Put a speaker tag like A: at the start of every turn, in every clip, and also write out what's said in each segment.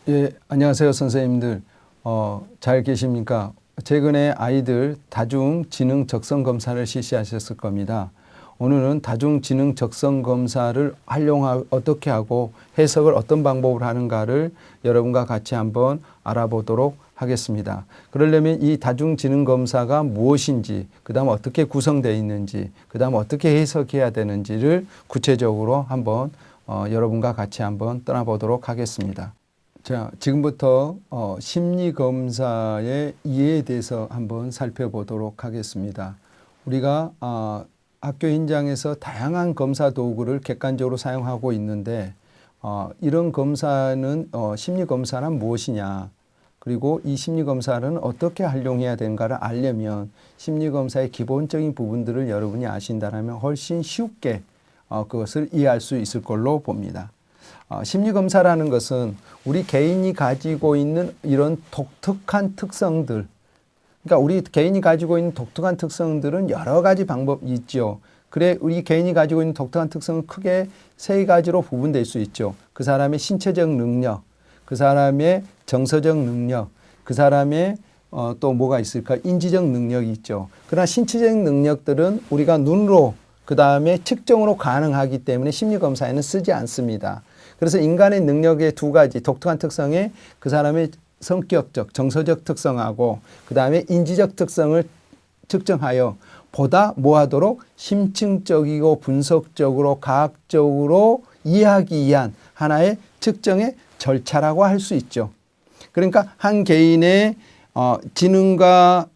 A: 예, 안녕하세요, 선생님들. 잘 계십니까? 최근에 아이들 다중지능 적성 검사를 실시하셨을 겁니다. 오늘은 다중지능 적성 검사를 어떻게 하고 해석을 어떤 방법으로 하는가를 여러분과 같이 한번 알아보도록 하겠습니다. 그러려면 이 다중지능 검사가 무엇인지, 그 다음 어떻게 구성되어 있는지, 그 다음 어떻게 해석해야 되는지를 구체적으로 한번 여러분과 같이 한번 떠나보도록 하겠습니다. 자, 지금부터 심리검사의 이해에 대해서 한번 살펴보도록 하겠습니다. 우리가 학교 현장에서 다양한 검사 도구를 객관적으로 사용하고 있는데 이런 검사는 심리검사란 무엇이냐, 그리고 이 심리검사는 어떻게 활용해야 되는가를 알려면 심리검사의 기본적인 부분들을 여러분이 아신다면 훨씬 쉽게 그것을 이해할 수 있을 걸로 봅니다. 심리검사라는 것은 우리 개인이 가지고 있는 이런 독특한 특성들, 그러니까 우리 개인이 가지고 있는 독특한 특성들은 여러 가지 방법이 있죠. 그래, 우리 개인이 가지고 있는 독특한 특성은 크게 세 가지로 구분될 수 있죠. 그 사람의 신체적 능력, 그 사람의 정서적 능력, 그 사람의 또 뭐가 있을까? 인지적 능력이 있죠. 그러나 신체적 능력들은 우리가 눈으로 그 다음에 측정으로 가능하기 때문에 심리검사에는 쓰지 않습니다. 그래서 인간의 능력의 두 가지 독특한 특성에 그 사람의 성격적, 정서적 특성하고 그 다음에 인지적 특성을 측정하여 보다 뭐하도록 심층적이고 분석적으로 과학적으로 이해하기 위한 하나의 측정의 절차라고 할 수 있죠. 그러니까 한 개인의 지능과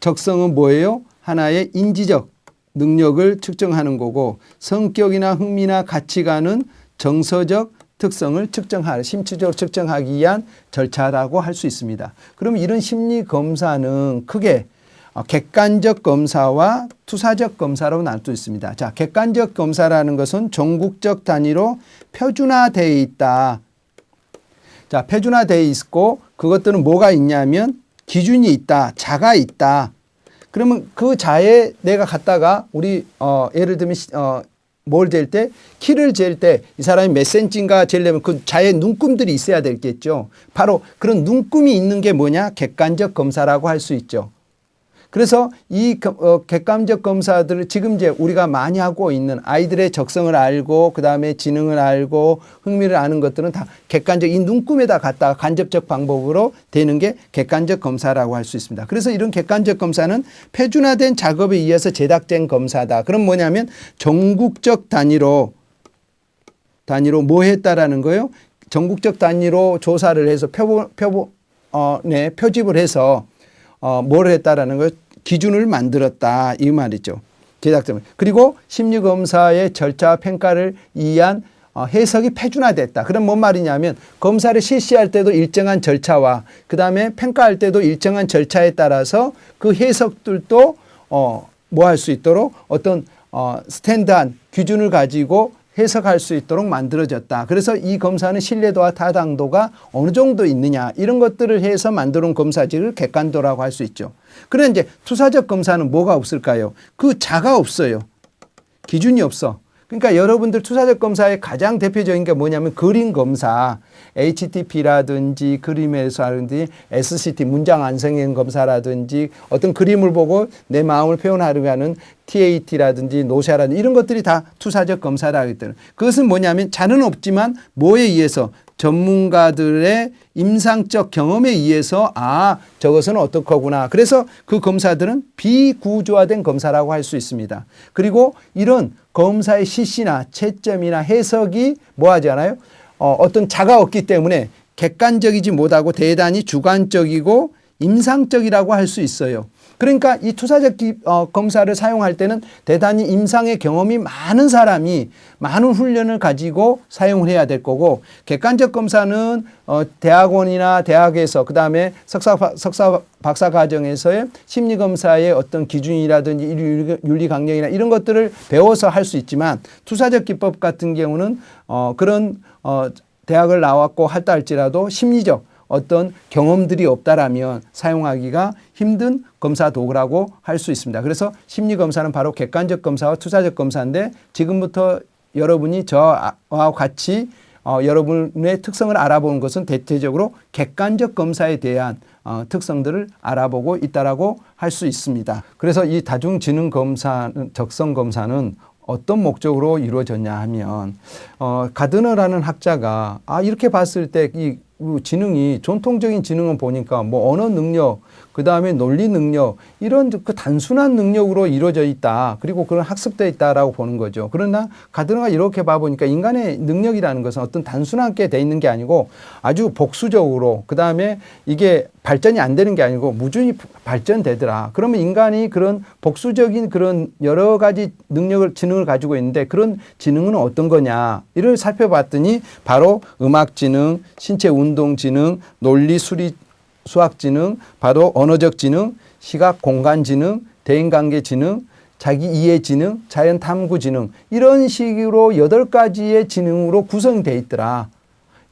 A: 적성은 뭐예요? 하나의 인지적 능력을 측정하는 거고, 성격이나 흥미나 가치관은 정서적 특성을 심층적으로 측정하기 위한 절차라고 할 수 있습니다. 그럼 이런 심리 검사는 크게 객관적 검사와 투사적 검사로 나눌 수 있습니다. 자, 객관적 검사라는 것은 전국적 단위로 표준화되어 있다. 자, 표준화되어 있고 그것들은 뭐가 있냐면 기준이 있다, 자가 있다. 그러면 그 자에 내가 갖다가 우리 예를 들면 뭘 잴 때, 키를 잴 때 이 사람이 몇 센치인가 재려면 그 자의 눈금들이 있어야 되겠죠. 바로 그런 눈금이 있는 게 뭐냐? 객관적 검사라고 할 수 있죠. 그래서 이 객관적 검사들을 지금 이제 우리가 많이 하고 있는 아이들의 적성을 알고 그 다음에 지능을 알고 흥미를 아는 것들은 다 객관적 이 눈금에다 갖다가 간접적 방법으로 되는 게 객관적 검사라고 할 수 있습니다. 그래서 이런 객관적 검사는 표준화된 작업에 의해서 제작된 검사다. 그럼 뭐냐면 전국적 단위로 뭐 했다라는 거예요? 전국적 단위로 조사를 해서 표집을 해서 뭘 했다라는 거 기준을 만들었다 이 말이죠. 제작자는. 그리고 심리검사의 절차와 평가를 위한 해석이 표준화됐다. 그럼 뭔 말이냐면 검사를 실시할 때도 일정한 절차와 그 다음에 평가할 때도 일정한 절차에 따라서 그 해석들도 뭐 할 수 있도록 어떤 스탠드한 기준을 가지고 해석할 수 있도록 만들어졌다. 그래서 이 검사는 신뢰도와 타당도가 어느 정도 있느냐 이런 것들을 해서 만들어온 검사지를 객관도라고 할 수 있죠. 그런데 이제 투사적 검사는 뭐가 없을까요? 그 자가 없어요. 기준이 없어. 그러니까 여러분들 투사적 검사의 가장 대표적인 게 뭐냐면 그림 검사, HTP라든지 그림에서라든지 SCT 문장 완성형 검사라든지 어떤 그림을 보고 내 마음을 표현하려고 하는 TAT라든지 노샤라든지 이런 것들이 다 투사적 검사라고 했더니 그것은 뭐냐면 자는 없지만 뭐에 의해서 전문가들의 임상적 경험에 의해서 저것은 어떨 거구나. 그래서 그 검사들은 비구조화된 검사라고 할 수 있습니다. 그리고 이런 검사의 실시나 채점이나 해석이 뭐 하지 않아요? 어떤 자가 없기 때문에 객관적이지 못하고 대단히 주관적이고 임상적이라고 할 수 있어요. 그러니까 이 투사적 검사를 사용할 때는 대단히 임상의 경험이 많은 사람이 많은 훈련을 가지고 사용을 해야 될 거고, 객관적 검사는 대학원이나 대학에서 그 다음에 석사 박사 과정에서의 심리검사의 어떤 기준이라든지 윤리 강령이나 이런 것들을 배워서 할 수 있지만 투사적 기법 같은 경우는 그런 대학을 나왔고 할다 할지라도 심리적 어떤 경험들이 없다라면 사용하기가 힘든 검사 도구라고 할 수 있습니다. 그래서 심리검사는 바로 객관적 검사와 투사적 검사인데 지금부터 여러분이 저와 같이 여러분의 특성을 알아보는 것은 대체적으로 객관적 검사에 대한 특성들을 알아보고 있다라고 할 수 있습니다. 그래서 이 다중지능 검사는, 적성 검사는 어떤 목적으로 이루어졌냐 하면 가드너라는 학자가 이렇게 봤을 때 이 지능이 전통적인 지능은 보니까 뭐 언어 능력, 그 다음에 논리 능력 이런 그 단순한 능력으로 이루어져 있다. 그리고 그런 학습되어 있다라고 보는 거죠. 그러나 가드너가 이렇게 봐보니까 인간의 능력이라는 것은 어떤 단순하게 돼 있는 게 아니고 아주 복수적으로 그 다음에 이게 발전이 안 되는 게 아니고 무준히 발전되더라. 그러면 인간이 그런 복수적인 그런 여러 가지 능력을, 지능을 가지고 있는데 그런 지능은 어떤 거냐 이를 살펴봤더니 바로 음악지능, 신체운동지능, 논리 수학지능, 바로 언어적 지능, 시각 공간지능, 대인관계지능, 자기이해지능, 자연탐구지능 이런 식으로 8가지의 지능으로 구성되어 있더라.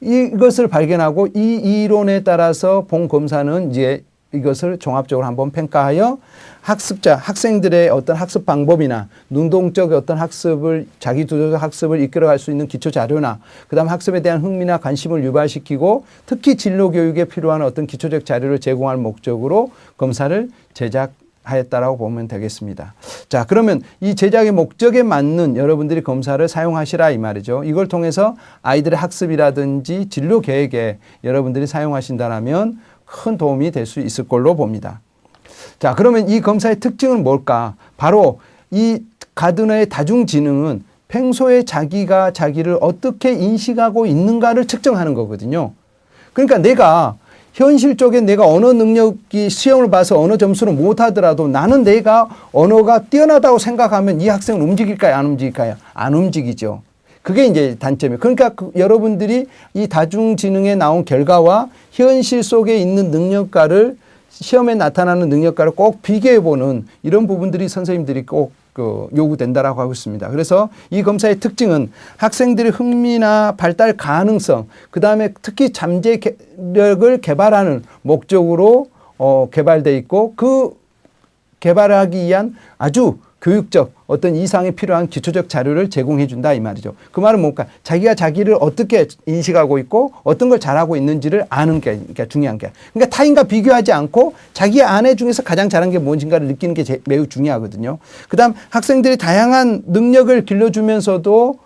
A: 이것을 발견하고 이 이론에 따라서 본 검사는 이제 이것을 종합적으로 한번 평가하여 학생들의 어떤 학습 방법이나 능동적 어떤 학습을, 자기주도적 학습을 이끌어갈 수 있는 기초 자료나 그다음 학습에 대한 흥미나 관심을 유발시키고 특히 진로 교육에 필요한 어떤 기초적 자료를 제공할 목적으로 검사를 제작하였다라고 보면 되겠습니다. 자, 그러면 이 제작의 목적에 맞는 여러분들이 검사를 사용하시라 이 말이죠. 이걸 통해서 아이들의 학습이라든지 진로 계획에 여러분들이 사용하신다면 큰 도움이 될 수 있을 걸로 봅니다. 자, 그러면 이 검사의 특징은 뭘까? 바로 이 가드너의 다중지능은 평소에 자기가 자기를 어떻게 인식하고 있는가를 측정하는 거거든요. 그러니까 내가 현실 쪽에 내가 언어 능력이 시험을 봐서 언어 점수를 못 하더라도 나는 내가 언어가 뛰어나다고 생각하면 이 학생은 움직일까요? 안 움직일까요? 안 움직이죠. 그게 이제 단점이에요. 그러니까 여러분들이 이 다중지능에 나온 결과와 현실 속에 있는 능력과를 시험에 나타나는 능력과를 꼭 비교해보는 이런 부분들이 선생님들이 꼭 요구된다라고 하고 있습니다. 그래서 이 검사의 특징은 학생들의 흥미나 발달 가능성, 그 다음에 특히 잠재력을 개발하는 목적으로 개발되어 있고 그 개발하기 위한 아주 교육적 어떤 이상이 필요한 기초적 자료를 제공해 준다 이 말이죠. 그 말은 뭔가 자기가 자기를 어떻게 인식하고 있고 어떤 걸 잘하고 있는지를 아는 게 그러니까 중요한 게. 그러니까 타인과 비교하지 않고 자기 아내 중에서 가장 잘한 게 무엇인가를 느끼는 게 매우 중요하거든요. 그다음 학생들이 다양한 능력을 길러주면서도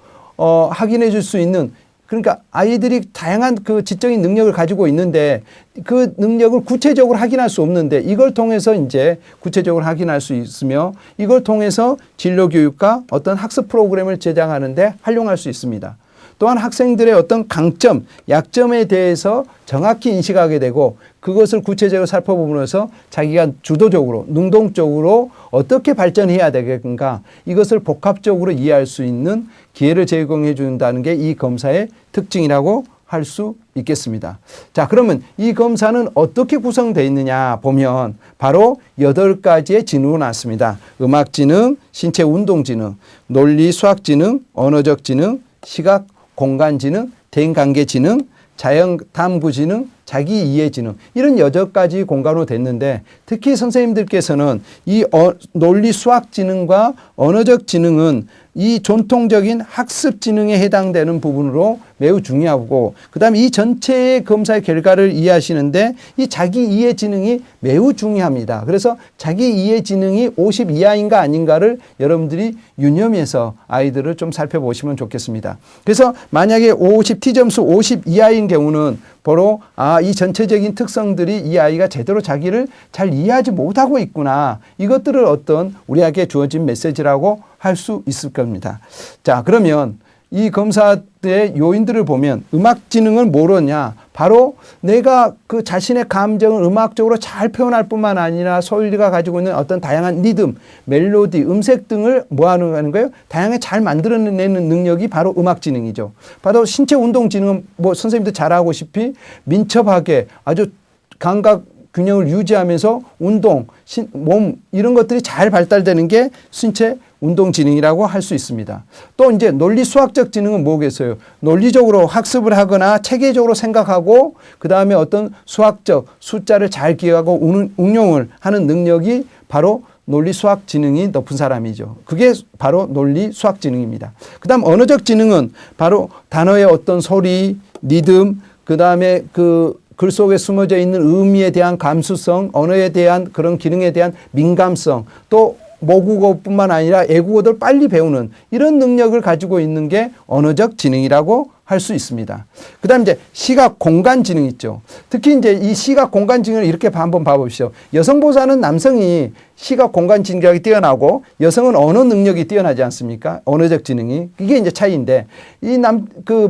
A: 확인해 줄 수 있는 그러니까 아이들이 다양한 그 지적인 능력을 가지고 있는데 그 능력을 구체적으로 확인할 수 없는데 이걸 통해서 이제 구체적으로 확인할 수 있으며 이걸 통해서 진로 교육과 어떤 학습 프로그램을 제작하는데 활용할 수 있습니다. 또한 학생들의 어떤 강점, 약점에 대해서 정확히 인식하게 되고 그것을 구체적으로 살펴보면서 자기가 주도적으로, 능동적으로 어떻게 발전해야 되겠는가 이것을 복합적으로 이해할 수 있는 기회를 제공해 준다는 게 이 검사의 특징이라고 할 수 있겠습니다. 자, 그러면 이 검사는 어떻게 구성되어 있느냐 보면 바로 8가지의 지능으로 나왔습니다. 음악지능, 신체운동지능, 논리수학지능, 언어적 지능, 시각 공간지능, 대인관계지능, 자연탐구지능, 자기이해지능 이런 8가지 공간으로 됐는데 특히 선생님들께서는 이 논리수학지능과 언어적 지능은 이 전통적인 학습지능에 해당되는 부분으로 매우 중요하고 그다음에 이 전체의 검사의 결과를 이해하시는데 이 자기이해 지능이 매우 중요합니다. 그래서 자기이해 지능이 50 이하인가 아닌가를 여러분들이 유념해서 아이들을 좀 살펴보시면 좋겠습니다. 그래서 만약에 T점수 50 이하인 경우는 바로 이 전체적인 특성들이 이 아이가 제대로 자기를 잘 이해하지 못하고 있구나. 이것들을 어떤 우리에게 주어진 메시지라고 할 수 있을 겁니다. 자, 그러면 이 검사의 요인들을 보면 음악지능은 뭐로냐? 바로 내가 그 자신의 감정을 음악적으로 잘 표현할 뿐만 아니라 소리가 가지고 있는 어떤 다양한 리듬, 멜로디, 음색 등을 뭐 하는 거예요? 다양하게 잘 만들어내는 능력이 바로 음악지능이죠. 바로 신체운동지능은 뭐 선생님도 잘 알고시피 민첩하게 아주 감각 균형을 유지하면서 운동, 몸 이런 것들이 잘 발달되는 게 신체 운동지능이라고 할 수 있습니다. 또 이제 논리수학적 지능은 뭐겠어요? 논리적으로 학습을 하거나 체계적으로 생각하고 그 다음에 어떤 수학적 숫자를 잘 기억하고 응용을 하는 능력이 바로 논리 수학 지능이 높은 사람이죠. 그게 바로 논리 수학 지능입니다. 그다음 언어적 지능은 바로 단어의 어떤 소리, 리듬, 그다음에 그 글 속에 숨어져 있는 의미에 대한 감수성, 언어에 대한 그런 기능에 대한 민감성, 또 모국어뿐만 아니라 애국어를 빨리 배우는 이런 능력을 가지고 있는 게 언어적 지능이라고 할 수 있습니다. 그 다음 이제 시각 공간 지능 있죠. 특히 이제 이 시각 공간 지능을 이렇게 한번 봐보십시오. 여성보다는 남성이 시각 공간 지능이 뛰어나고 여성은 언어 능력이 뛰어나지 않습니까? 언어적 지능이. 이게 이제 차이인데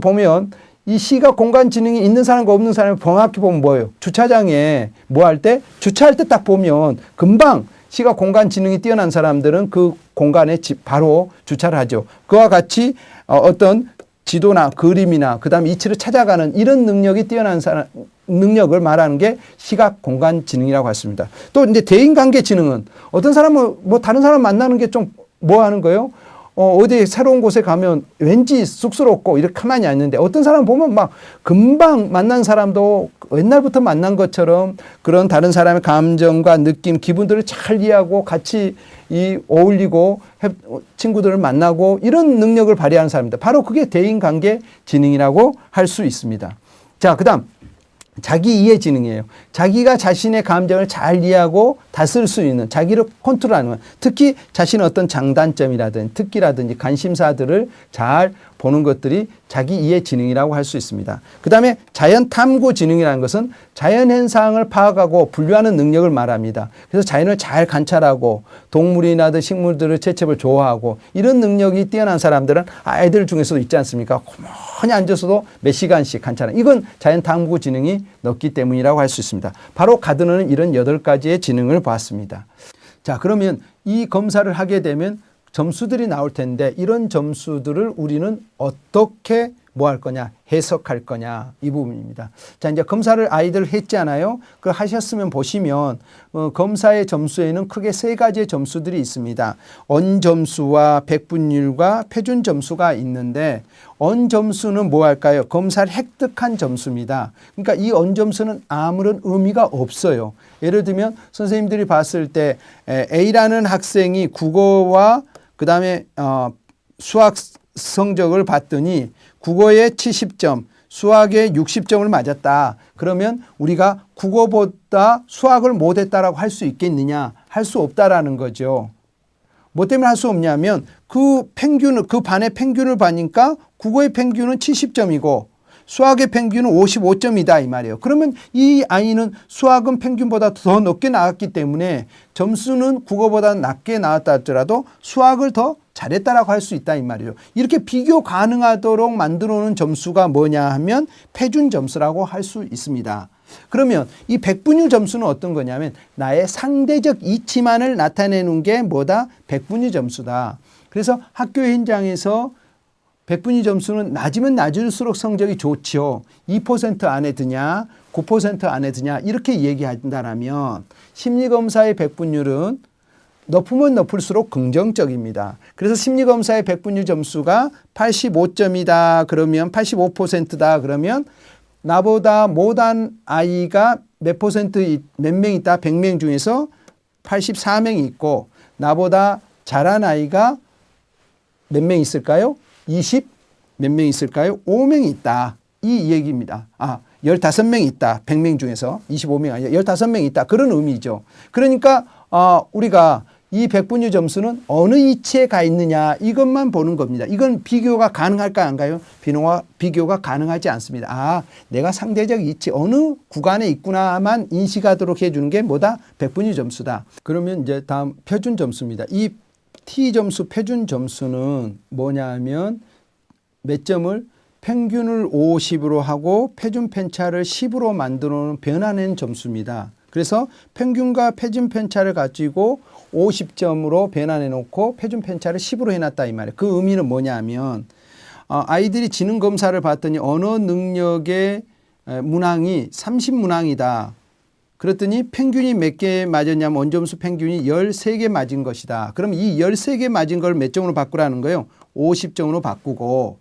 A: 보면 이 시각 공간 지능이 있는 사람과 없는 사람을 정확히 보면 뭐예요? 주차장에 뭐 할 때? 주차할 때 딱 보면 금방 시각 공간 지능이 뛰어난 사람들은 그 공간에 바로 주차를 하죠. 그와 같이 어떤 지도나 그림이나 그다음 이치를 찾아가는 이런 능력이 뛰어난 사람 능력을 말하는 게 시각 공간 지능이라고 했습니다. 또 이제 대인 관계 지능은 어떤 사람은 뭐 다른 사람 만나는 게 좀 뭐 하는 거예요? 어디 새로운 곳에 가면 왠지 쑥스럽고 이렇게 가만히 앉는데 어떤 사람 보면 막 금방 만난 사람도 옛날부터 만난 것처럼 그런 다른 사람의 감정과 느낌, 기분들을 잘 이해하고 같이 어울리고 친구들을 만나고 이런 능력을 발휘하는 사람입니다. 바로 그게 대인관계 지능이라고 할 수 있습니다. 자, 그다음 자기 이해 지능이에요. 자기가 자신의 감정을 잘 이해하고 다스릴 수 있는 자기를 컨트롤하는 특히 자신의 어떤 장단점이라든지 특기라든지 관심사들을 잘 보는 것들이 자기 이해 지능이라고 할 수 있습니다. 그 다음에 자연 탐구 지능이라는 것은 자연 현상을 파악하고 분류하는 능력을 말합니다. 그래서 자연을 잘 관찰하고 동물이나 식물들을 채cep을 좋아하고 이런 능력이 뛰어난 사람들은 아이들 중에서도 있지 않습니까? 가만히 앉아서도 몇 시간씩 관찰하는 이건 자연 탐구 지능이 높기 때문이라고 할 수 있습니다. 바로 가드너는 이런 8가지의 지능을 보았습니다. 자, 그러면 이 검사를 하게 되면 점수들이 나올 텐데 이런 점수들을 우리는 어떻게 뭐 할 거냐, 해석할 거냐 이 부분입니다. 자, 이제 검사를 아이들 했잖아요. 그 하셨으면 보시면 검사의 점수에는 크게 3가지의 점수들이 있습니다. 언 점수와 백분율과 표준 점수가 있는데 언 점수는 뭐 할까요? 검사를 획득한 점수입니다. 그러니까 이 언 점수는 아무런 의미가 없어요. 예를 들면 선생님들이 봤을 때 A라는 학생이 국어와 그 다음에 수학 성적을 봤더니 국어에 70점, 수학에 60점을 맞았다. 그러면 우리가 국어보다 수학을 못했다라고 할 수 있겠느냐? 할 수 없다라는 거죠. 뭐 때문에 할 수 없냐면 그 반의 평균을 봐니까 국어의 평균은 70점이고 수학의 평균은 55점이다 이 말이에요. 그러면 이 아이는 수학은 평균보다 더 높게 나왔기 때문에 점수는 국어보다 낮게 나왔다 하더라도 수학을 더 잘했다라고 할 수 있다 이 말이에요. 이렇게 비교 가능하도록 만들어 놓은 점수가 뭐냐 하면 표준 점수라고 할 수 있습니다. 그러면 이 백분율 점수는 어떤 거냐면 나의 상대적 이치만을 나타내는 게 뭐다? 백분율 점수다. 그래서 학교 현장에서 백분위 점수는 낮으면 낮을수록 성적이 좋죠. 2% 안에 드냐 9% 안에 드냐 이렇게 얘기한다면 심리검사의 백분율은 높으면 높을수록 긍정적입니다. 그래서 심리검사의 백분율 점수가 85점이다 그러면 85%다 그러면 나보다 못한 아이가 몇 명 있다 100명 중에서 84명이 있고 나보다 잘한 아이가 몇 명 있을까요? 20 몇 명 있을까요? 5명이 있다. 이 얘기입니다. 15명 있다. 100명 중에서 25명 아니라 15명 있다. 그런 의미죠. 그러니까 우리가 이 백분율 점수는 어느 이치에 가 있느냐 이것만 보는 겁니다. 이건 비교가 가능할까 안 가요? 비교가 가능하지 않습니다. 내가 상대적 이치 어느 구간에 있구나만 인식하도록 해주는 게 뭐다? 백분율 점수다. 그러면 이제 다음 표준 점수입니다. 이 T점수 표준 점수는 뭐냐 하면 몇 점을 평균을 50으로 하고 표준 편차를 10으로 만들어 놓은 변화된 점수입니다. 그래서 평균과 표준 편차를 가지고 50점으로 변환해 놓고 표준 편차를 10으로 해놨다 이 말이에요. 그 의미는 뭐냐 하면 아이들이 지능 검사를 봤더니 언어 능력의 문항이 30문항이다. 그랬더니 평균이 몇 개 맞았냐면 원점수 평균이 13개 맞은 것이다. 그럼 이 13개 맞은 걸 몇 점으로 바꾸라는 거예요? 50점으로 바꾸고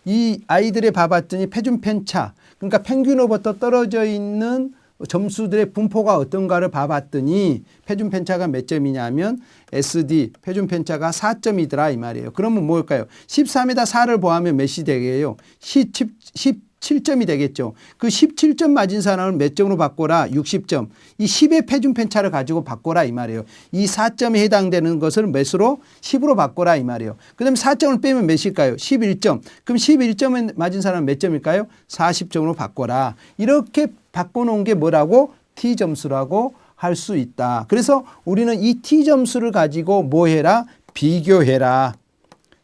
A: 이 아이들의 봐봤더니 표준 편차 그러니까 평균으로부터 떨어져 있는 점수들의 분포가 어떤가를 봐봤더니 표준 편차가 몇 점이냐면 SD 표준 편차가 4점이더라 이 말이에요. 그러면 뭘까요? 13에다 4를 더하면 몇이 되게요? 17점이 되겠죠. 그 17점 맞은 사람을 몇 점으로 바꿔라? 60점. 이 10의 표준 편차를 가지고 바꿔라 이 말이에요. 이 4점에 해당되는 것을 몇으로? 10으로 바꿔라 이 말이에요. 그 다음에 4점을 빼면 몇일까요? 11점. 그럼 11점에 맞은 사람은 몇 점일까요? 40점으로 바꿔라. 이렇게 바꿔놓은 게 뭐라고? T점수라고 할 수 있다. 그래서 우리는 이 T점수를 가지고 뭐 해라? 비교해라.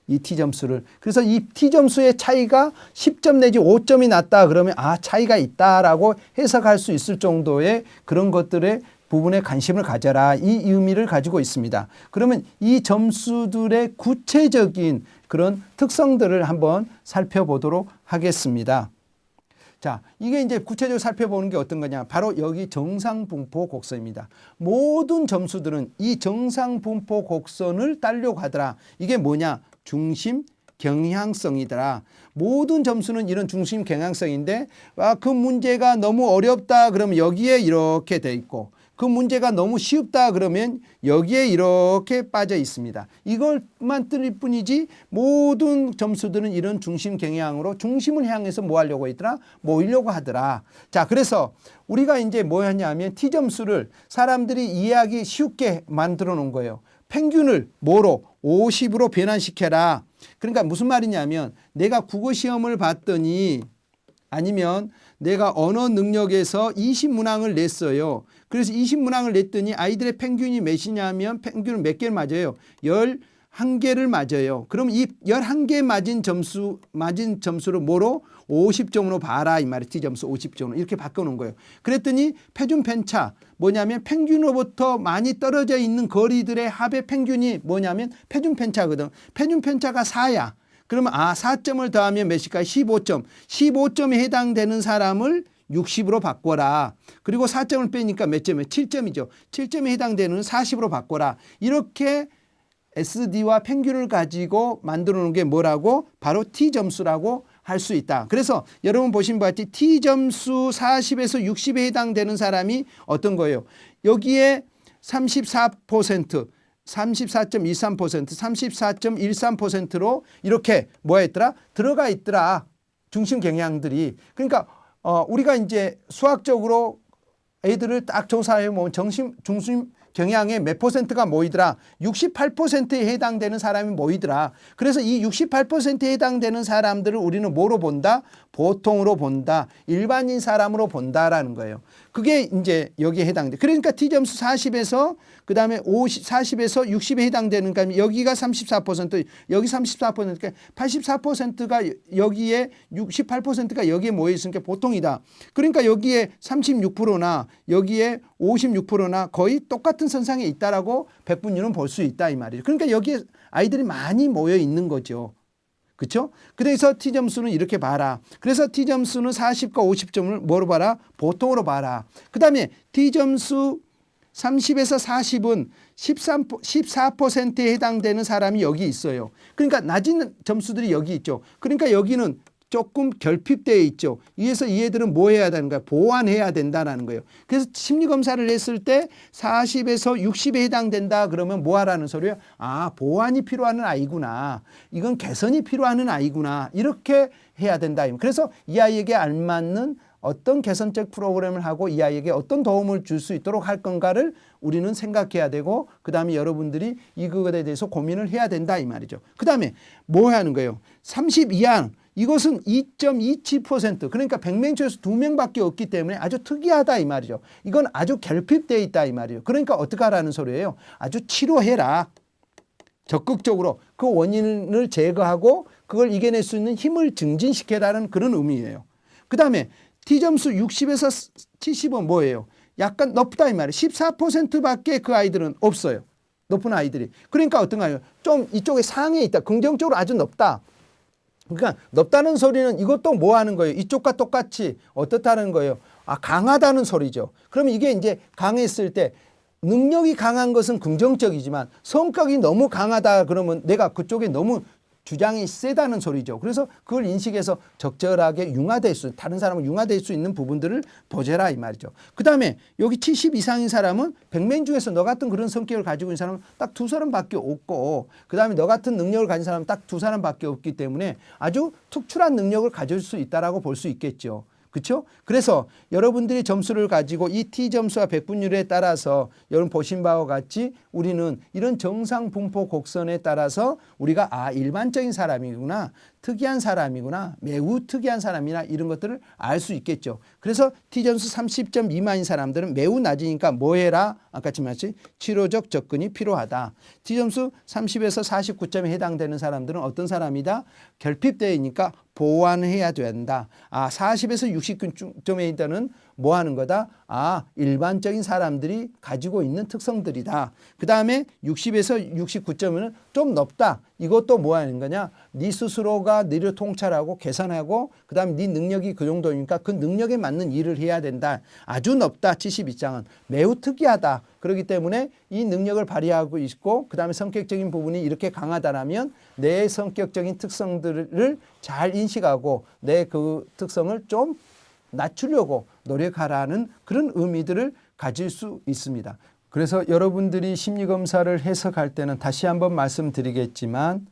A: 이 T점수를. 그래서 이 T점수의 차이가 10점 내지 5점이 났다 그러면 차이가 있다라고 해석할 수 있을 정도의 그런 것들의 부분에 관심을 가져라. 이 의미를 가지고 있습니다. 그러면 이 점수들의 구체적인 그런 특성들을 한번 살펴보도록 하겠습니다. 자, 이게 이제 구체적으로 살펴보는 게 어떤 거냐. 바로 여기 정상분포 곡선입니다. 모든 점수들은 이 정상분포 곡선을 따르려고 하더라. 이게 뭐냐? 중심 경향성이더라. 모든 점수는 이런 중심 경향성인데 그 문제가 너무 어렵다 그러면 여기에 이렇게 돼 있고 그 문제가 너무 쉽다 그러면 여기에 이렇게 빠져 있습니다. 이걸만 뜰 뿐이지 모든 점수들은 이런 중심 경향으로 중심을 향해서 뭐 하려고 했더라? 모이려고 하더라. 자, 그래서 우리가 이제 뭐 했냐면 T점수를 사람들이 이해하기 쉽게 만들어 놓은 거예요. 평균을 뭐로? 50으로 변환시켜라. 그러니까 무슨 말이냐면 내가 국어 시험을 봤더니 아니면 내가 언어 능력에서 20문항을 냈어요. 그래서 20문항을 냈더니 아이들의 평균이 몇이냐면 평균은 몇 개를 맞아요? 11개를 맞아요. 그럼 이 11개 맞은 점수를 뭐로? 50점으로 봐라 이 말이에요. T점수 50점으로 이렇게 바꿔놓은 거예요. 그랬더니 표준 편차 뭐냐면 평균으로부터 많이 떨어져 있는 거리들의 합의 평균이 뭐냐면 표준 편차거든. 표준 편차가 4야. 그러면 4점을 더하면 몇일까요? 15점. 15점에 해당되는 사람을 60으로 바꿔라. 그리고 4점을 빼니까 몇 점이에요? 7점이죠. 7점에 해당되는 40으로 바꿔라. 이렇게 SD와 평균을 가지고 만들어 놓은 게 뭐라고? 바로 T점수라고 할 수 있다. 그래서 여러분 보신 바와 같이 T점수 40에서 60에 해당되는 사람이 어떤 거예요? 여기에 34%, 34.13%, 34.13%로 이렇게 뭐 했더라? 들어가 있더라. 중심 경향들이. 그러니까 우리가 이제 수학적으로 애들을 딱 조사해 보면 중심 경향의 몇 퍼센트가 모이더라? 68%에 해당되는 사람이 모이더라. 그래서 이 68%에 해당되는 사람들을 우리는 뭐로 본다? 보통으로 본다. 일반인 사람으로 본다라는 거예요. 그게 이제 여기에 해당돼. 그러니까 T점수 40에서 그다음에 40에서 60에 해당되는 거 여기가 34%, 여기 34%니까 84%가 여기에 68%가 여기에 모여 있으니까 보통이다. 그러니까 여기에 36%나 여기에 56%나 거의 똑같은 선상에 있다라고 백분율은 볼 수 있다 이 말이죠. 그러니까 여기에 아이들이 많이 모여 있는 거죠. 그렇죠? 그래서 T점수는 이렇게 봐라. 그래서 T점수는 40과 50점을 뭐로 봐라? 보통으로 봐라. 그 다음에 T점수 30에서 40은 14%에 해당되는 사람이 여기 있어요. 그러니까 낮은 점수들이 여기 있죠. 그러니까 여기는 조금 결핍되어 있죠. 이래서 이 애들은 뭐 해야 되는 거야? 보완해야 된다는 거예요. 그래서 심리검사를 했을 때 40에서 60에 해당된다 그러면 뭐 하라는 소리예요? 보완이 필요한 아이구나. 이건 개선이 필요한 아이구나. 이렇게 해야 된다. 그래서 이 아이에게 알맞는 어떤 개선적 프로그램을 하고 이 아이에게 어떤 도움을 줄 수 있도록 할 건가를 우리는 생각해야 되고 그 다음에 여러분들이 이것에 대해서 고민을 해야 된다 이 말이죠. 그 다음에 뭐 하는 거예요? 32항. 이것은 2.27% 그러니까 100명 중에서 2명밖에 없기 때문에 아주 특이하다 이 말이죠. 이건 아주 결핍되어 있다 이 말이에요. 그러니까 어떻게 하라는 소리예요? 아주 치료해라. 적극적으로 그 원인을 제거하고 그걸 이겨낼 수 있는 힘을 증진시켜라는 그런 의미예요. 그 다음에 T점수 60에서 70은 뭐예요? 약간 높다 이 말이에요. 14%밖에 그 아이들은 없어요. 높은 아이들이. 그러니까 어떤가요? 좀 이쪽에 상에 있다. 긍정적으로 아주 높다. 그러니까 높다는 소리는 이것도 뭐 하는 거예요? 이쪽과 똑같이 어떻다는 거예요? 강하다는 소리죠. 그러면 이게 이제 강했을 때 능력이 강한 것은 긍정적이지만 성격이 너무 강하다 그러면 내가 그쪽에 너무 주장이 세다는 소리죠. 그래서 그걸 인식해서 적절하게 융화될 수, 다른 사람은 융화될 수 있는 부분들을 보재라 이 말이죠. 그 다음에 여기 70 이상인 사람은 100명 중에서 너 같은 그런 성격을 가지고 있는 사람은 딱 2사람밖에 없고, 그 다음에 너 같은 능력을 가진 사람은 딱 2사람밖에 없기 때문에 아주 특출한 능력을 가질 수 있다라고 볼 수 있겠죠. 그렇죠? 그래서 여러분들이 점수를 가지고 이 T점수와 백분율에 따라서 여러분 보신 바와 같이 우리는 이런 정상 분포 곡선에 따라서 우리가 일반적인 사람이구나, 특이한 사람이구나, 매우 특이한 사람이나 이런 것들을 알 수 있겠죠. 그래서 T점수 30점 미만인 사람들은 매우 낮으니까 뭐 해라? 아까 말했지? 치료적 접근이 필요하다. T점수 30에서 49점에 해당되는 사람들은 어떤 사람이다? 결핍되니까 보완해야 된다. 40에서 69점에 있다는 뭐 하는 거다? 일반적인 사람들이 가지고 있는 특성들이다. 그 다음에 60에서 69점은 좀 높다. 이것도 뭐 하는 거냐? 네 스스로가 너를 통찰하고 계산하고 그 다음에 네 능력이 그 정도니까 그 능력에 맞는 일을 해야 된다. 아주 높다. 70 이상은. 매우 특이하다. 그렇기 때문에 이 능력을 발휘하고 있고 그 다음에 성격적인 부분이 이렇게 강하다라면 내 성격적인 특성들을 잘 인식하고 내 그 특성을 좀 낮추려고 노력하라는 그런 의미들을 가질 수 있습니다. 그래서 여러분들이 심리검사를 해석할 때는 다시 한번 말씀드리겠지만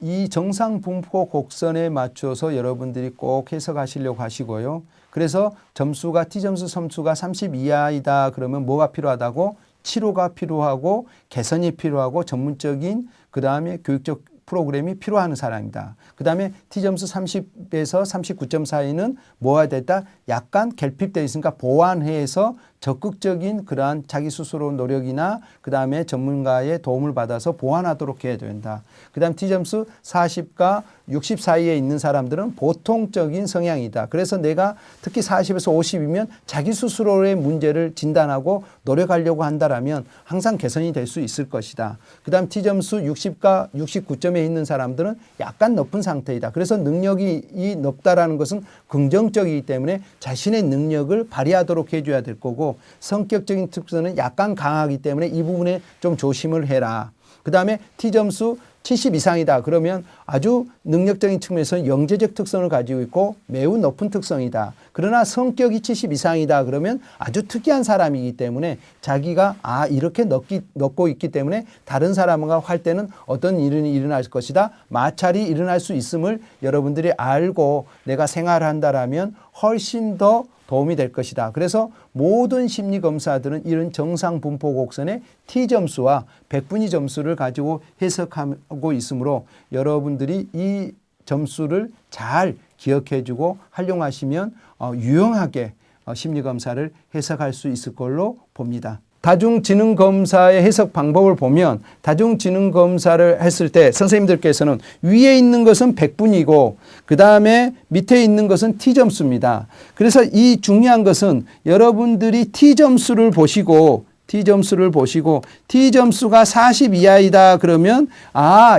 A: 이 정상 분포 곡선에 맞춰서 여러분들이 꼭 해석하시려고 하시고요. 그래서 점수가 T점수 점수가 30 이하이다 그러면 뭐가 필요하다고? 치료가 필요하고 개선이 필요하고 전문적인 그 다음에 교육적 프로그램이 필요한 사람이다. 그 다음에 T점수 30에서 39점 사이는 뭐가 됐다? 약간 결핍되어 있으니까 보완해서 적극적인 그러한 자기 스스로 노력이나 그 다음에 전문가의 도움을 받아서 보완하도록 해야 된다. 그 다음 T점수 40과 60 사이에 있는 사람들은 보통적인 성향이다. 그래서 내가 특히 40에서 50이면 자기 스스로의 문제를 진단하고 노력하려고 한다라면 항상 개선이 될 수 있을 것이다. 그 다음 T점수 60과 69점에 있는 사람들은 약간 높은 상태이다. 그래서 능력이 높다라는 것은 긍정적이기 때문에 자신의 능력을 발휘하도록 해줘야 될 거고 성격적인 특성은 약간 강하기 때문에 이 부분에 좀 조심을 해라. 그 다음에 T점수 70 이상이다. 그러면 아주 능력적인 측면에서는 영재적 특성을 가지고 있고 매우 높은 특성이다. 그러나 성격이 70 이상이다. 그러면 아주 특이한 사람이기 때문에 자기가 이렇게 넣고 있기 때문에 다른 사람과 할 때는 어떤 일이 일어날 것이다. 마찰이 일어날 수 있음을 여러분들이 알고 내가 생활을 한다라면 훨씬 더 도움이 될 것이다. 그래서 모든 심리검사들은 이런 정상 분포 곡선의 T점수와 백분위 점수를 가지고 해석하고 있으므로 여러분들이 이 점수를 잘 기억해주고 활용하시면 유용하게 심리검사를 해석할 수 있을 걸로 봅니다. 다중지능검사의 해석 방법을 보면 다중지능검사를 했을 때 선생님들께서는 위에 있는 것은 백분위고 그 다음에 밑에 있는 것은 T점수입니다. 그래서 이 중요한 것은 여러분들이 T점수를 보시고 T점수가 40 이하이다 그러면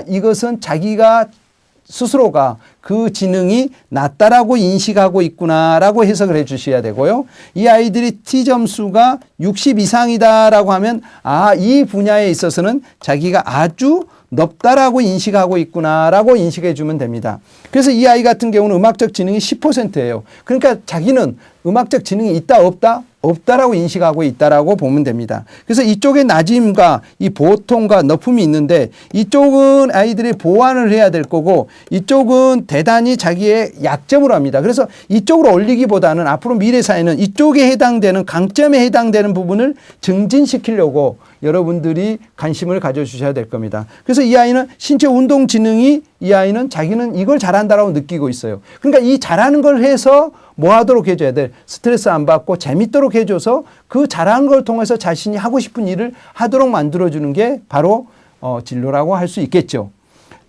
A: 이것은 자기가 스스로가 그 지능이 낮다라고 인식하고 있구나라고 해석을 해 주셔야 되고요. 이 아이들이 T점수가 60 이상이다라고 하면 이 분야에 있어서는 자기가 아주 높다라고 인식하고 있구나라고 인식해 주면 됩니다. 그래서 이 아이 같은 경우는 음악적 지능이 10%예요. 그러니까 자기는 음악적 지능이 있다 없다? 없다라고 인식하고 있다라고 보면 됩니다. 그래서 이쪽에 낮음과 이 보통과 높음이 있는데 이쪽은 아이들이 보완을 해야 될 거고 이쪽은 대단히 자기의 약점으로 합니다. 그래서 이쪽으로 올리기보다는 앞으로 미래 사회는 이쪽에 해당되는 강점에 해당되는 부분을 증진시키려고 여러분들이 관심을 가져주셔야 될 겁니다. 그래서 이 아이는 신체 운동 지능이 이 아이는 자기는 이걸 잘한다라고 느끼고 있어요. 그러니까 이 잘하는 걸 해서 뭐 하도록 해줘야 돼? 스트레스 안 받고 재밌도록 해줘서 그 잘하는 걸 통해서 자신이 하고 싶은 일을 하도록 만들어주는 게 바로 진로라고 할 수 있겠죠.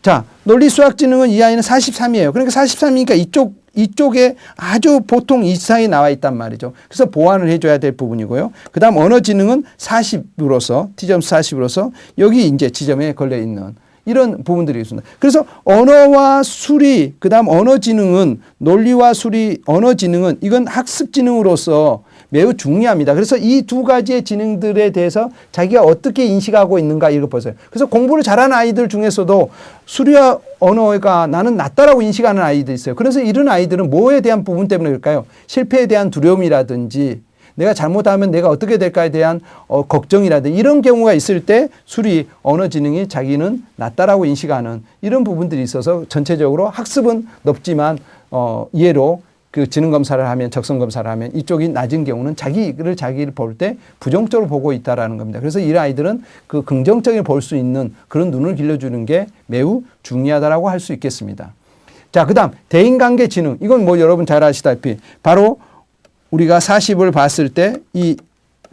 A: 자, 논리 수학 지능은 이 아이는 43이에요. 그러니까 43이니까 이쪽에 아주 보통 이상이 나와 있단 말이죠. 그래서 보완을 해줘야 될 부분이고요. 그 다음 언어 지능은 40으로서, T점수 40으로서 여기 이제 지점에 걸려 있는 이런 부분들이 있습니다. 그래서 언어와 수리, 그 다음 언어 지능은 논리와 수리, 언어 지능은 이건 학습 지능으로서 매우 중요합니다. 그래서 이 두 가지의 지능들에 대해서 자기가 어떻게 인식하고 있는가 이거 보세요. 그래서 공부를 잘하는 아이들 중에서도 수리와 언어가 나는 낫다라고 인식하는 아이들이 있어요. 그래서 이런 아이들은 뭐에 대한 부분 때문에 그럴까요? 실패에 대한 두려움이라든지 내가 잘못하면 내가 어떻게 될까에 대한 걱정이라든지 이런 경우가 있을 때 수리 언어 지능이 자기는 낫다라고 인식하는 이런 부분들이 있어서 전체적으로 학습은 높지만 이해로 그 지능 검사를 하면 적성 검사를 하면 이쪽이 낮은 경우는 자기를 볼 때 부정적으로 보고 있다라는 겁니다. 그래서 이 아이들은 그 긍정적인 볼 수 있는 그런 눈을 길러주는 게 매우 중요하다라고 할 수 있겠습니다. 자, 그다음 대인관계 지능 이건 뭐 여러분 잘 아시다시피 바로 우리가 40을 봤을 때 이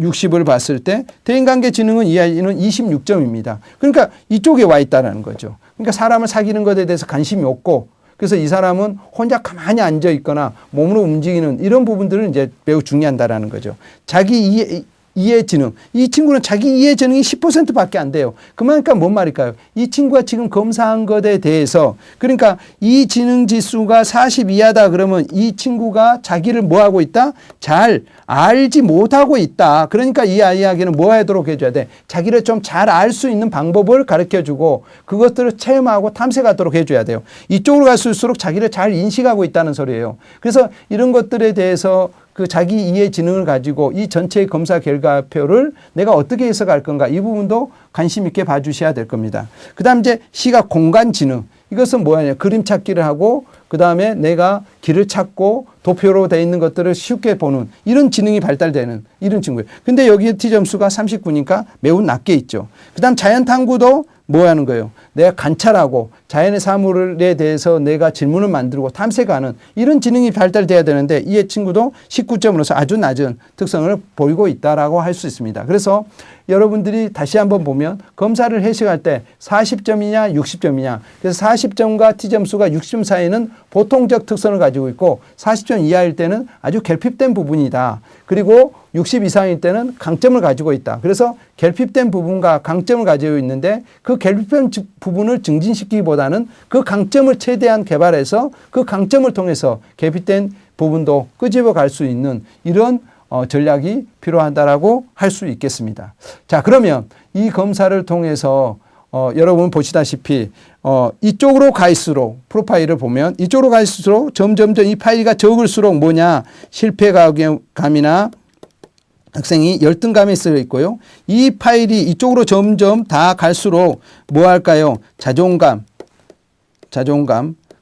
A: 60을 봤을 때 대인관계 지능은 이 아이는 26점입니다. 그러니까 이쪽에 와 있다는 거죠. 그러니까 사람을 사귀는 것에 대해서 관심이 없고 그래서 이 사람은 혼자 가만히 앉아 있거나 몸으로 움직이는 이런 부분들은 이제 매우 중요한다라는 거죠. 자기 이해 지능. 이 친구는 자기 이해 지능이 10%밖에 안 돼요. 그러니까 뭔 말일까요? 이 친구가 지금 검사한 것에 대해서 그러니까 이 지능 지수가 40 이하다 그러면 이 친구가 자기를 뭐 하고 있다? 잘 알지 못하고 있다. 그러니까 이 아이에게는 뭐 하도록 해줘야 돼? 자기를 좀 잘 알 수 있는 방법을 가르쳐주고 그것들을 체험하고 탐색하도록 해줘야 돼요. 이쪽으로 갈수록 자기를 잘 인식하고 있다는 소리예요. 그래서 이런 것들에 대해서 그 자기 이해 지능을 가지고 이 전체 검사 결과표를 내가 어떻게 해석할 건가 이 부분도 관심 있게 봐주셔야 될 겁니다. 그 다음 이제 시각 공간 지능. 이것은 뭐냐 그림 찾기를 하고 그 다음에 내가 길을 찾고 도표로 되어 있는 것들을 쉽게 보는 이런 지능이 발달되는 이런 친구예요. 근데 여기 T점수가 39니까 매우 낮게 있죠. 그 다음 자연 탐구도 뭐 하는 거예요? 내가 관찰하고 자연의 사물에 대해서 내가 질문을 만들고 탐색하는 이런 지능이 발달돼야 되는데 이 친구도 19점으로서 아주 낮은 특성을 보이고 있다라고 할 수 있습니다. 그래서 여러분들이 다시 한번 보면 검사를 해석할 때 40점이냐 60점이냐 그래서 40점과 T점수가 60점 사이는 보통적 특성을 가지고 있고 40점 이하일 때는 아주 결핍된 부분이다. 그리고 60 이상일 때는 강점을 가지고 있다. 그래서 결핍된 부분과 강점을 가지고 있는데 그 결핍된 부분을 증진시키기보다는 그 강점을 최대한 개발해서 그 강점을 통해서 결핍된 부분도 끄집어 갈 수 있는 이런 전략이 필요하다라고 할 수 있겠습니다. 자, 그러면 이 검사를 통해서 여러분 보시다시피 이쪽으로 갈수록 프로파일을 보면 이쪽으로 갈수록 점점 이 파일가 적을수록 뭐냐 실패감이나 학생이 열등감에 쓰여 있고요. 이 파일이 이쪽으로 점점 다 갈수록 뭐 할까요? 자존감,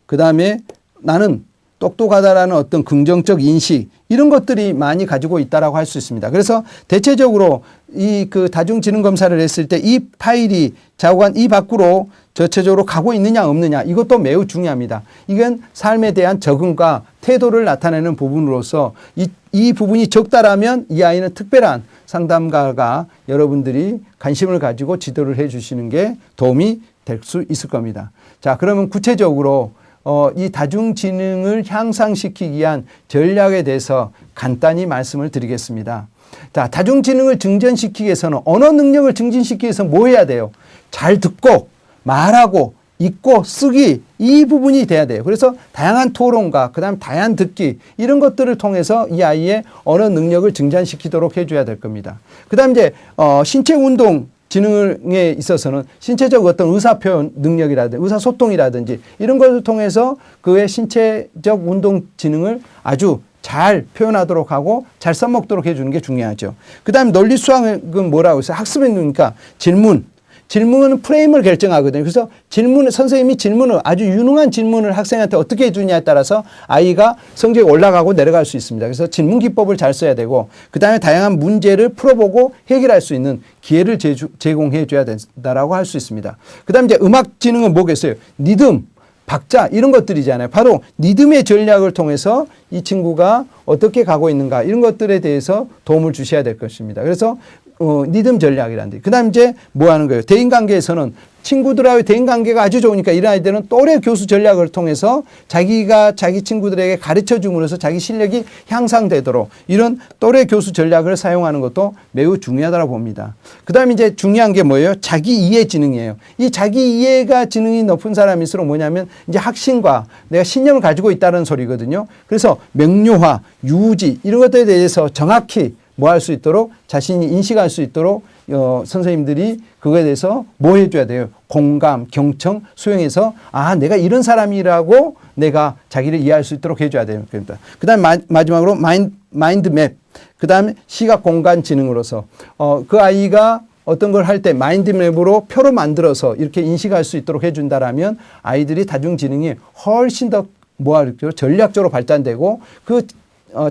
A: 그 다음에 나는 똑똑하다라는 어떤 긍정적 인식 이런 것들이 많이 가지고 있다라고 할 수 있습니다. 그래서 대체적으로 이 그 다중지능 검사를 했을 때 이 파일이 좌우간 이 밖으로 전체적으로 가고 있느냐 없느냐 이것도 매우 중요합니다. 이건 삶에 대한 적응과 태도를 나타내는 부분으로서 이 부분이 적다라면 이 아이는 특별한 상담가가 여러분들이 관심을 가지고 지도를 해 주시는 게 도움이 될 수 있을 겁니다. 자, 그러면 구체적으로 이 다중지능을 향상시키기 위한 전략에 대해서 간단히 말씀을 드리겠습니다. 자, 다중지능을 증진시키기 위해서는 언어 능력을 증진시키기 위해서 뭐 해야 돼요? 잘 듣고 말하고 읽고 쓰기 이 부분이 돼야 돼요. 그래서 다양한 토론과 그다음 다양한 듣기 이런 것들을 통해서 이 아이의 언어 능력을 증진시키도록 해줘야 될 겁니다. 그다음 이제 신체 운동 지능에 있어서는 신체적 어떤 의사표현 능력이라든지 의사소통이라든지 이런 것을 통해서 그의 신체적 운동 지능을 아주 잘 표현하도록 하고 잘 써먹도록 해주는 게 중요하죠. 그 다음에 논리 수학은 뭐라고 했어요? 학습의 능이니까 질문은 프레임을 결정하거든요. 그래서 선생님이 질문을 아주 유능한 질문을 학생한테 어떻게 해주냐에 따라서 아이가 성적이 올라가고 내려갈 수 있습니다. 그래서 질문 기법을 잘 써야 되고 그 다음에 다양한 문제를 풀어보고 해결할 수 있는 기회를 제공해 줘야 된다라고 할 수 있습니다. 그 다음에 이제 음악 지능은 뭐겠어요? 리듬, 박자 이런 것들이잖아요. 바로 리듬의 전략을 통해서 이 친구가 어떻게 가고 있는가 이런 것들에 대해서 도움을 주셔야 될 것입니다. 그래서 리듬 전략이란데. 그 다음 이제 뭐 하는 거예요? 대인관계에서는 친구들하고의 대인관계가 아주 좋으니까 이런 아이들은 또래 교수 전략을 통해서 자기가 자기 친구들에게 가르쳐 줌으로써 자기 실력이 향상되도록 이런 또래 교수 전략을 사용하는 것도 매우 중요하다고 봅니다. 그 다음에 이제 중요한 게 뭐예요? 자기 이해 지능이에요. 이 자기 이해가 지능이 높은 사람일수록 뭐냐면 이제 확신과 내가 신념을 가지고 있다는 소리거든요. 그래서 명료화, 유지 이런 것들에 대해서 정확히 뭐 할 수 있도록 자신이 인식할 수 있도록 선생님들이 그거에 대해서 뭐 해줘야 돼요? 공감, 경청, 수용해서 아 내가 이런 사람이라고 내가 자기를 이해할 수 있도록 해줘야 돼요. 그러니까 그 다음에 마지막으로 마인드맵 그 다음에 시각 공간 지능으로서 그 아이가 어떤 걸 할 때 마인드맵으로 표로 만들어서 이렇게 인식할 수 있도록 해준다라면 아이들이 다중지능이 훨씬 더 뭐할까요? 전략적으로 발달되고 그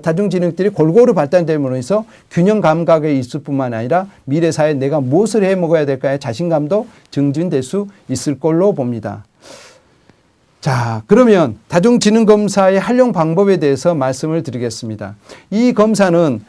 A: 다중지능들이 골고루 발달됨으로 해서 균형 감각에 있을 뿐만 아니라 미래 사회에 내가 무엇을 해 먹어야 될까의 자신감도 증진될 수 있을 걸로 봅니다. 자, 그러면 다중지능 검사의 활용 방법에 대해서 말씀을 드리겠습니다. 이 검사는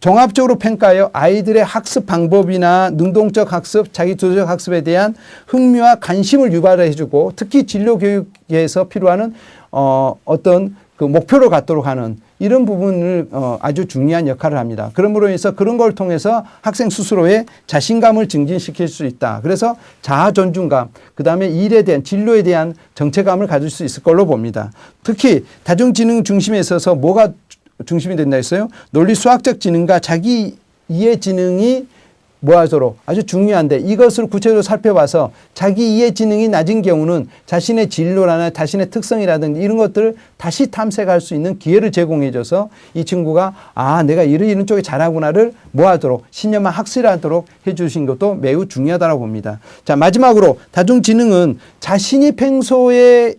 A: 종합적으로 평가하여 아이들의 학습 방법이나 능동적 학습, 자기주도적 학습에 대한 흥미와 관심을 유발해 주고 특히 진로 교육에서 필요한 어떤 그 목표를 갖도록 하는 이런 부분을 아주 중요한 역할을 합니다. 그러므로 해서 그런 걸 통해서 학생 스스로의 자신감을 증진시킬 수 있다. 그래서 자아 존중감, 그 다음에 일에 대한 진로에 대한 정체감을 가질 수 있을 걸로 봅니다. 특히 다중지능 중심에 있어서 뭐가 중심이 된다 했어요? 논리 수학적 지능과 자기 이해 지능이 모아서로 아주 중요한데 이것을 구체적으로 살펴봐서 자기 이해 지능이 낮은 경우는 자신의 진로나 자신의 특성이라든지 이런 것들을 다시 탐색할 수 있는 기회를 제공해줘서 이 친구가 아 내가 이런 쪽에 잘하구나를 모아도록 신념만 학습하도록 해주신 것도 매우 중요하다고 봅니다. 자 마지막으로 다중지능은 자신이 평소에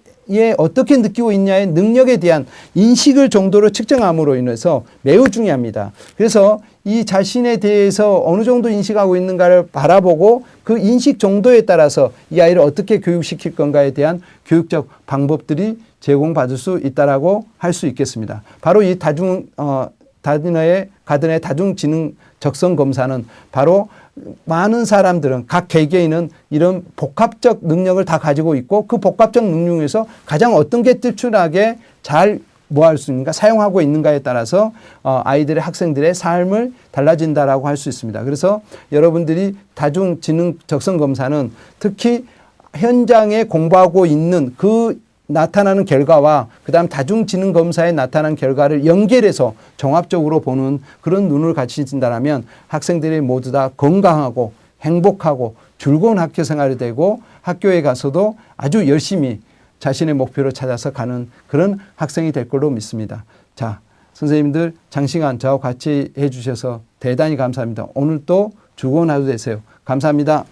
A: 어떻게 느끼고 있냐의 능력에 대한 인식을 정도로 측정함으로 인해서 매우 중요합니다. 그래서 이 자신에 대해서 어느 정도 인식하고 있는가를 바라보고 그 인식 정도에 따라서 이 아이를 어떻게 교육시킬 건가에 대한 교육적 방법들이 제공받을 수 있다라고 할 수 있겠습니다. 바로 이 가든의 다중지능 적성 검사는 바로 많은 사람들은 각 개개인은 이런 복합적 능력을 다 가지고 있고 그 복합적 능력 중에서 가장 어떤 게 뜰출하게 잘 뭐 할 수 있는가 사용하고 있는가에 따라서 아이들의 학생들의 삶을 달라진다라고 할 수 있습니다. 그래서 여러분들이 다중지능 적성 검사는 특히 현장에 공부하고 있는 그 나타나는 결과와 그다음 다중지능 검사에 나타난 결과를 연결해서 종합적으로 보는 그런 눈을 가지신다면 학생들이 모두 다 건강하고 행복하고 즐거운 학교 생활이 되고 학교에 가서도 아주 열심히 자신의 목표를 찾아서 가는 그런 학생이 될 걸로 믿습니다. 자, 선생님들 장시간 저와 같이 해주셔서 대단히 감사합니다. 오늘 또 즐거운 하루 되세요. 감사합니다.